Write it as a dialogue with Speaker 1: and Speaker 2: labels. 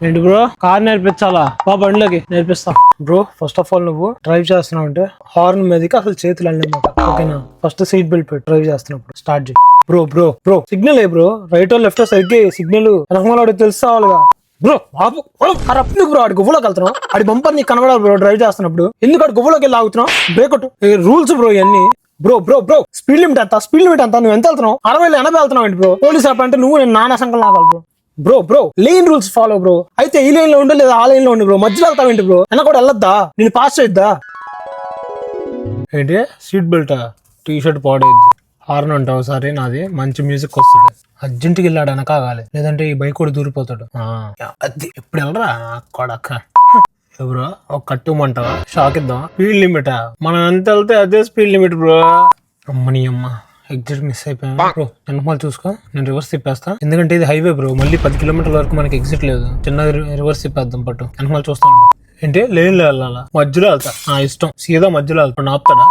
Speaker 1: ఏంటి bro car నేర్పించాలా బండిలోకి నేర్పిస్తా బ్రో. ఫస్ట్ ఆఫ్ ఆల్ నువ్వు డ్రైవ్ చేస్తున్నావు అంటే హార్న్ మీదకి అసలు చేతులు అన్నమాట. ఓకేనా? ఫస్ట్ సీట్ బెల్ట్ పెట్టి డ్రైవ్ చేస్తున్నప్పుడు స్టార్ట్ చేయి. బ్రో బ్రో బ్రో సిగ్నల్ ఏ బ్రో, రైట్ లెఫ్ట్ సరిగ్గా సిగ్నల్ వెనకమాల తెలుసుకోవాలిగా బ్రో. బాబు అప్పుడు బ్రో ఆడి గువ్వలోకి వెళ్తున్నావు, ఆడి బంపర్ నీకు కనబడాలి బ్రో డ్రైవ్ చేస్తున్నప్పుడు. ఎందుకు ఆడి గువ్వలోకి వెళ్ళి ఆగుతున్నావు? బ్రేక్ రూల్స్ బ్రో ఇవన్నీ. Bro bro bro speed limit ఎంత నువ్వు ఎంత వెళ్తున్నావు? 60-80 వెళ్తున్నావు ఏంటి బ్రో? పోలీస్ అంటే నువ్వు నేను నానా సంఘం లాగాలి bro. Bro bro lane rules follow bro. అయితే ఈ లైన్ లో ఉండు లేదా ఆ లైన్ లో ఉండు బ్రో. మధ్యలో వెళ్తావేంటి బ్రో? వెనక కూడా వెళ్ళొద్దా? నేను పాస్ చేయొద్దా ఏంటి? సీట్ బెల్ట్ టీ షర్ట్ పాడైద్ది. హార్న్ అంటావు సరే, నాది మంచి మ్యూజిక్ వస్తుంది. అర్జెంట్కి వెళ్ళాడు వెనకాగాలి, లేదంటే ఈ బైక్ కూడా దూరిపోతాడు. అది ఎప్పుడు వెళ్ళరా కొడక బ్రో. ఒక కట్టుమంటావా? షాక్ ఇద్దాం. స్పీడ్ లిమిట్ మనం ఎంత వెళ్తే అదే స్పీడ్ లిమిట్ బ్రో. అమ్మని అమ్మ ఎగ్జిట్ మిస్ అయిపోయాను బ్రో. వెనకమాల చూసుకో, నేను రివర్స్ తిప్పేస్తా. ఎందుకంటే ఇది హైవే బ్రో, మళ్ళీ 10 కిలోమీటర్ల వరకు మనకి ఎగ్జిట్ లేదు. చిన్న రివర్స్ తిప్పేద్దాం పట్టు. వెనకమాల చూస్తాను. ఏంటి లేన్ లో వెళ్ళాలా? మధ్యలో వెళ్తా. ఇష్టం సీదా మధ్యలో వెళ్తాడు. ఆపుతాడా?